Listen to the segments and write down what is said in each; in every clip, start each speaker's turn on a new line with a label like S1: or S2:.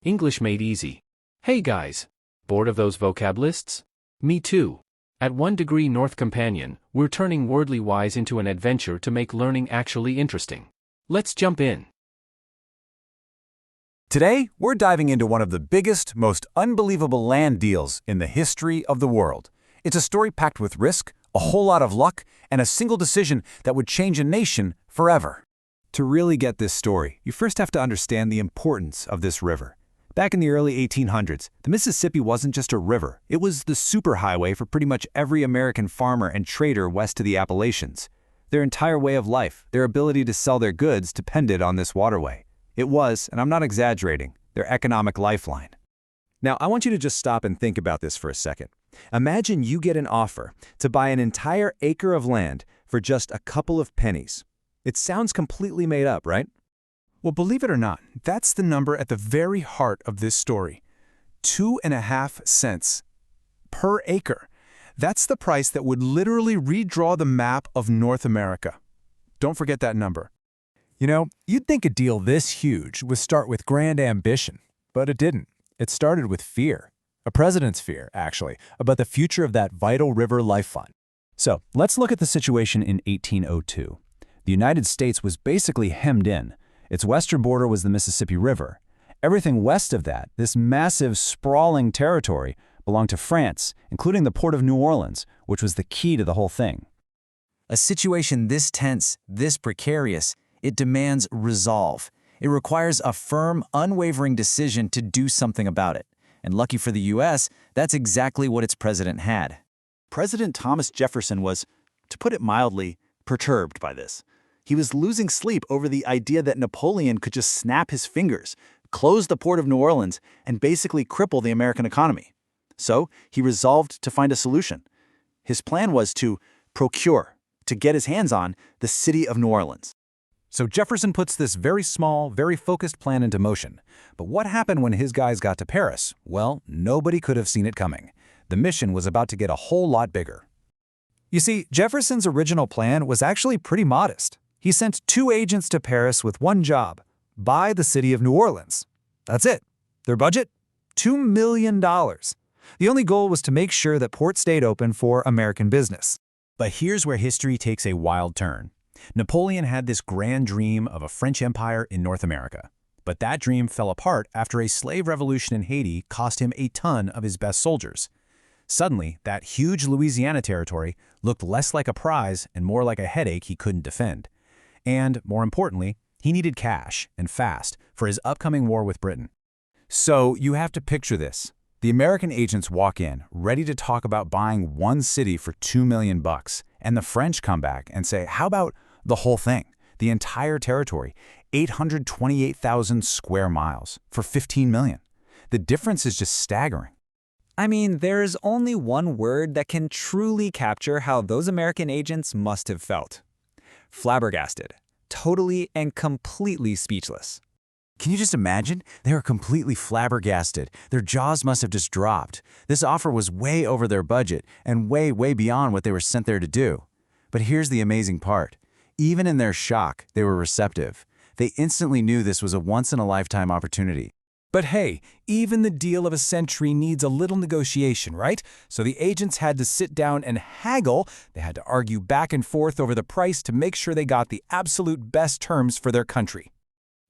S1: English made easy. Hey guys! Bored of those vocab lists? Me too. At 1 Degree North Companion, we're turning wordly wise into an adventure to make learning actually interesting. Let's jump in.
S2: Today, we're diving into one of the biggest, most unbelievable land deals in the history of the world. It's a story packed with risk, a whole lot of luck, and a single decision that would change a nation forever. To really get this story, you first have to understand the importance of this river. Back in the early 1800s, the Mississippi wasn't just a river, it was the superhighway for pretty much every American farmer and trader west of the Appalachians. Their entire way of life, their ability to sell their goods depended on this waterway. It was, and I'm not exaggerating, their economic lifeline. Now, I want you to just stop and think about this for a second. Imagine you get an offer to buy an entire acre of land for just a couple of pennies. It sounds completely made up, right?
S3: Well, believe it or not, that's the number at the very heart of this story. 2.5 cents per acre. That's the price that would literally redraw the map of North America. Don't forget that number.
S4: You know, you'd think a deal this huge would start with grand ambition, but it didn't. It started with fear. A president's fear, actually, about the future of that vital river lifeline. So, let's look at the situation in 1802. The United States was basically hemmed in. Its western border was the Mississippi River. Everything west of that, this massive, sprawling territory, belonged to France, including the port of New Orleans, which was the key to the whole thing.
S5: A situation this tense, this precarious, it demands resolve. It requires a firm, unwavering decision to do something about it. And lucky for the U.S., that's exactly what its president had.
S2: President Thomas Jefferson was, to put it mildly, perturbed by this. He was losing sleep over the idea that Napoleon could just snap his fingers, close the port of New Orleans, and basically cripple the American economy. So he resolved to find a solution. His plan was to procure, to get his hands on, the city of New Orleans. So Jefferson puts this very small, very focused plan into motion. But what happened when his guys got to Paris? Well, nobody could have seen it coming. The mission was about to get a whole lot bigger.
S4: You see, Jefferson's original plan was actually pretty modest. He sent 2 agents to Paris with one job: buy the city of New Orleans. That's it. Their budget? $2 million. The only goal was to make sure that port stayed open for American business.
S2: But here's where history takes a wild turn. Napoleon had this grand dream of a French empire in North America. But that dream fell apart after a slave revolution in Haiti cost him a ton of his best soldiers. Suddenly, that huge Louisiana territory looked less like a prize and more like a headache he couldn't defend. And, more importantly, he needed cash, and fast, for his upcoming war with Britain. So you have to picture this. The American agents walk in, ready to talk about buying one city for $2 million, and the French come back and say, how about the whole thing, the entire territory, 828,000 square miles, for $15 million. The difference is just staggering.
S6: I mean, there's only one word that can truly capture how those American agents must have felt. Flabbergasted. Totally and completely speechless.
S2: Can you just imagine? They were completely flabbergasted. Their jaws must have just dropped. This offer was way over their budget and way, way beyond what they were sent there to do. But here's the amazing part. Even in their shock, they were receptive. They instantly knew this was a once-in-a-lifetime opportunity.
S4: But hey, even the deal of a century needs a little negotiation, right? So the agents had to sit down and haggle. They had to argue back and forth over the price to make sure they got the absolute best terms for their country.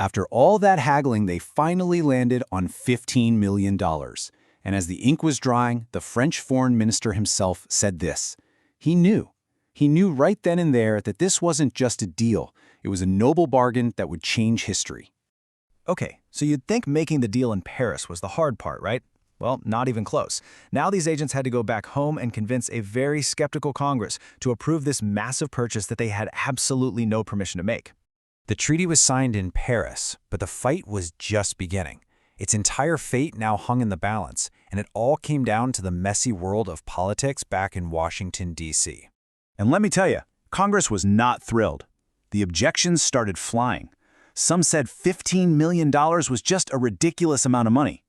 S2: After all that haggling, they finally landed on $15 million. And as the ink was drying, the French foreign minister himself said this. He knew right then and there that this wasn't just a deal. It was a noble bargain that would change history.
S5: Okay, so you'd think making the deal in Paris was the hard part, right? Well, not even close. Now these agents had to go back home and convince a very skeptical Congress to approve this massive purchase that they had absolutely no permission to make.
S2: The treaty was signed in Paris, but the fight was just beginning. Its entire fate now hung in the balance, and it all came down to the messy world of politics back in Washington, D.C. And let me tell you, Congress was not thrilled. The objections started flying. Some said $15 million was just a ridiculous amount of money.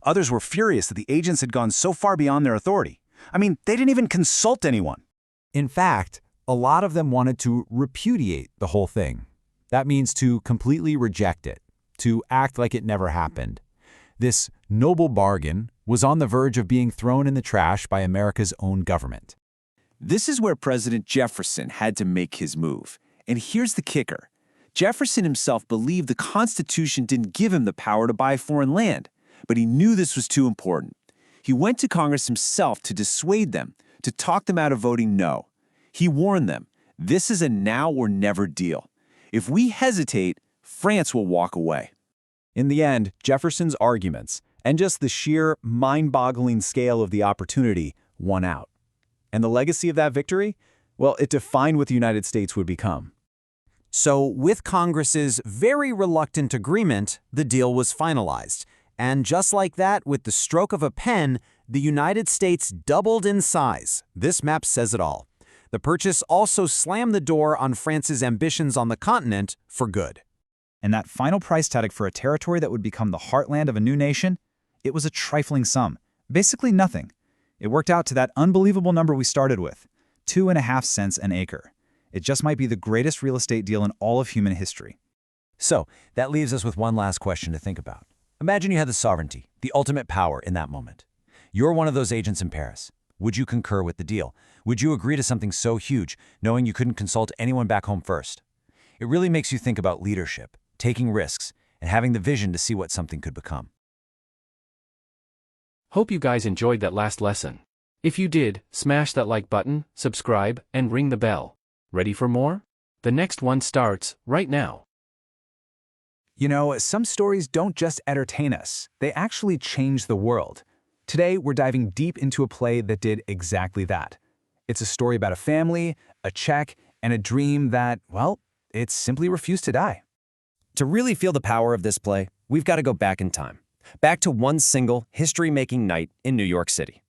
S2: Others were furious that the agents had gone so far beyond their authority. I mean, they didn't even consult anyone.
S4: In fact, a lot of them wanted to repudiate the whole thing. That means to completely reject it, to act like it never happened.
S2: This noble bargain was on the verge of being thrown in the trash by America's own government.
S7: This is where President Jefferson had to make his move. And here's the kicker. Jefferson himself believed the Constitution didn't give him the power to buy foreign land, but he knew this was too important. He went to Congress himself to dissuade them, to talk them out of voting no. He warned them, this is a now or never deal. If we hesitate, France will walk away.
S5: In the end, Jefferson's arguments, and just the sheer, mind-boggling scale of the opportunity, won out. And the legacy of that victory? Well, it defined what the United States would become.
S2: So, with Congress's very reluctant agreement, the deal was finalized. And just like that, with the stroke of a pen, the United States doubled in size. This map says it all. The purchase also slammed the door on France's ambitions on the continent for good.
S5: And that final price tag for a territory that would become the heartland of a new nation? It was a trifling sum. Basically nothing. It worked out to that unbelievable number we started with, 2.5 cents an acre. It just might be the greatest real estate deal in all of human history.
S2: So, that leaves us with one last question to think about. Imagine you had the sovereignty, the ultimate power in that moment. You're one of those agents in Paris. Would you concur with the deal? Would you agree to something so huge, knowing you couldn't consult anyone back home first? It really makes you think about leadership, taking risks, and having the vision to see what something could become.
S1: Hope you guys enjoyed that last lesson. If you did, smash that like button, subscribe, and ring the bell. Ready for more? The next one starts right now.
S3: You know, some stories don't just entertain us, they actually change the world. Today, we're diving deep into a play that did exactly that. It's a story about a family, a check, and a dream that, well, it simply refused to die.
S8: To really feel the power of this play, we've got to go back in time. Back to one single history-making night in New York City.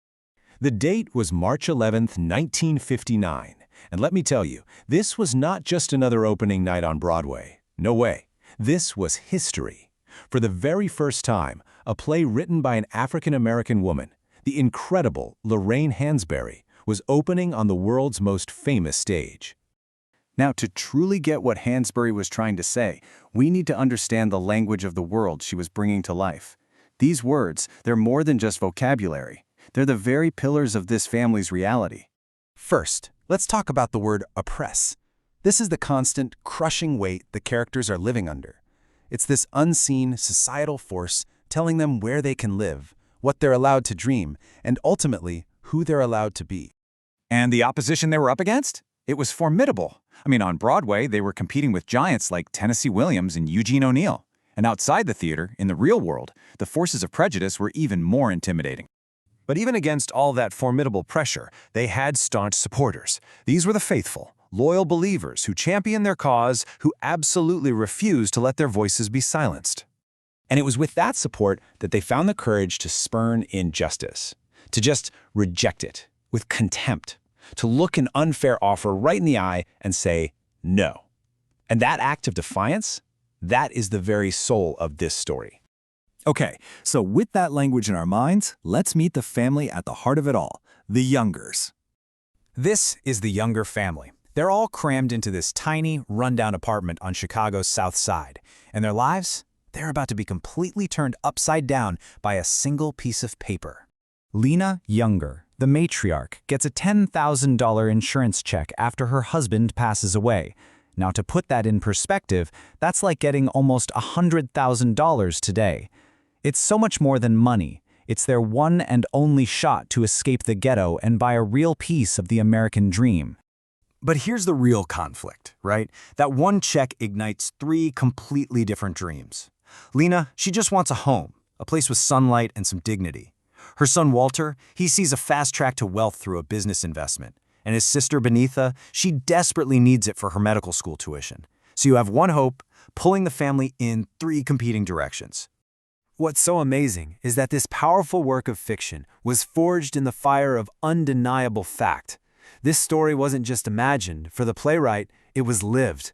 S2: The date was March 11th, 1959. And let me tell you, this was not just another opening night on Broadway. No way. This was history. For the very first time, a play written by an African-American woman, the incredible Lorraine Hansberry, was opening on the world's most famous stage.
S5: Now, to truly get what Hansberry was trying to say, we need to understand the language of the world she was bringing to life. These words, they're more than just vocabulary. They're the very pillars of this family's reality.
S2: First, let's talk about the word oppress. This is the constant, crushing weight the characters are living under. It's this unseen, societal force telling them where they can live, what they're allowed to dream, and ultimately, who they're allowed to be.
S5: And the opposition they were up against? It was formidable. I mean, on Broadway, they were competing with giants like Tennessee Williams and Eugene O'Neill. And outside the theater, in the real world, the forces of prejudice were even more intimidating.
S7: But even against all that formidable pressure, they had staunch supporters. These were the faithful, loyal believers who championed their cause, who absolutely refused to let their voices be silenced.
S5: And it was with that support that they found the courage to spurn injustice, to just reject it with contempt, to look an unfair offer right in the eye and say, no. And that act of defiance, that is the very soul of this story. Okay, so with that language in our minds, let's meet the family at the heart of it all, the Youngers.
S3: This is the Younger family. They're all crammed into this tiny, rundown apartment on Chicago's South Side, and their lives, they're about to be completely turned upside down by a single piece of paper. Lena Younger, the matriarch, gets a $10,000 insurance check after her husband passes away. Now, to put that in perspective, that's like getting almost $100,000 today. It's so much more than money. It's their one and only shot to escape the ghetto and buy a real piece of the American dream.
S5: But here's the real conflict, right? That one check ignites 3 completely different dreams. Lena, she just wants a home, a place with sunlight and some dignity. Her son Walter, he sees a fast track to wealth through a business investment. And his sister Benitha, she desperately needs it for her medical school tuition. So you have one hope, pulling the family in 3 competing directions.
S3: What's so amazing is that this powerful work of fiction was forged in the fire of undeniable fact. This story wasn't just imagined. For the playwright, it was lived.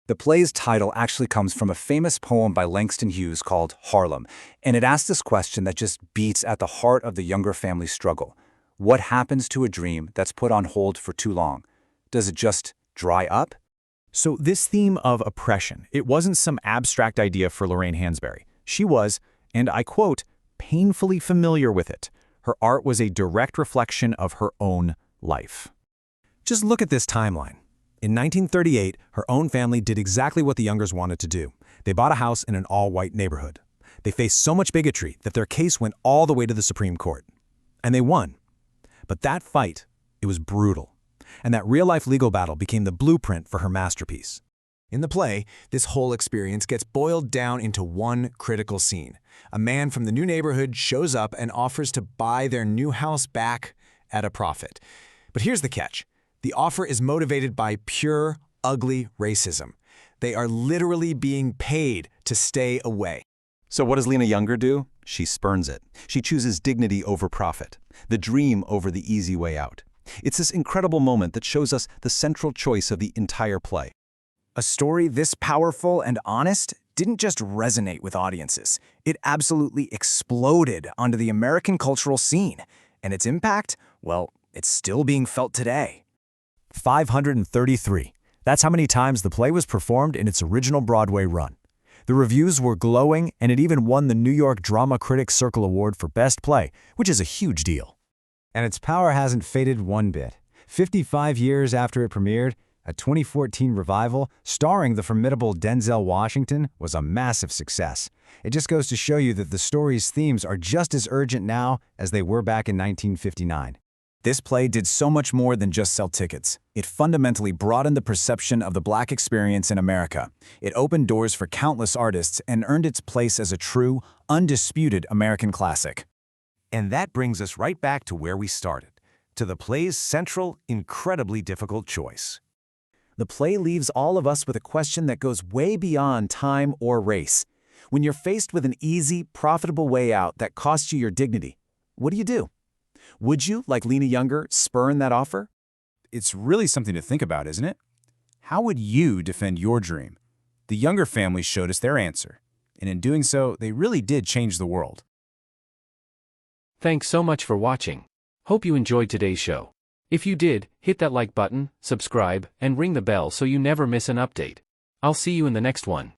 S5: The play's title actually comes from a famous poem by Langston Hughes called Harlem, and it asks this question that just beats at the heart of the Younger family struggle. What happens to a dream that's put on hold for too long? Does it just dry up? So this theme of oppression, it wasn't some abstract idea for Lorraine Hansberry. She was, and I quote,
S2: painfully familiar with it. Her art was a direct reflection of her own life.
S3: Just look at this timeline. In 1938, her own family did exactly what the Youngers wanted to do. They bought a house in an all-white neighborhood. They faced so much bigotry that their case went all the way to the Supreme Court. And they won. But that fight, it was brutal. And that real-life legal battle became the blueprint for her masterpiece. In the play, this whole experience gets boiled down into one critical scene. A man from the new neighborhood shows up and offers to buy their new house back at a profit. But here's the catch. The offer is motivated by pure, ugly racism. They are literally being paid to stay away.
S2: So what does Lena Younger do? She spurns it. She chooses dignity over profit, the dream over the easy way out. It's this incredible moment that shows us the central choice of the entire play.
S5: A story this powerful and honest didn't just resonate with audiences. It absolutely exploded onto the American cultural scene. And its impact, well, it's still being felt today.
S4: 533. That's how many times the play was performed in its original Broadway run. The reviews were glowing, and it even won the New York Drama Critics Circle Award for Best Play, which is a huge deal.
S6: And its power hasn't faded one bit. 55 years after it premiered, a 2014 revival starring the formidable Denzel Washington was a massive success. It just goes to show you that the story's themes are just as urgent now as they were back in 1959.
S5: This play did so much more than just sell tickets. It fundamentally broadened the perception of the Black experience in America. It opened doors for countless artists and earned its place as a true, undisputed American classic.
S2: And that brings us right back to where we started, to the play's central, incredibly difficult choice.
S5: The play leaves all of us with a question that goes way beyond time or race. When you're faced with an easy, profitable way out that costs you your dignity, what do? Would you, like Lena Younger, spurn that offer?
S3: It's really something to think about, isn't it? How would you defend your dream? The Younger family showed us their answer, and in doing so, they really did change the world.
S1: Thanks so much for watching. Hope you enjoyed today's show. If you did, hit that like button, subscribe, and ring the bell so you never miss an update. I'll see you in the next one.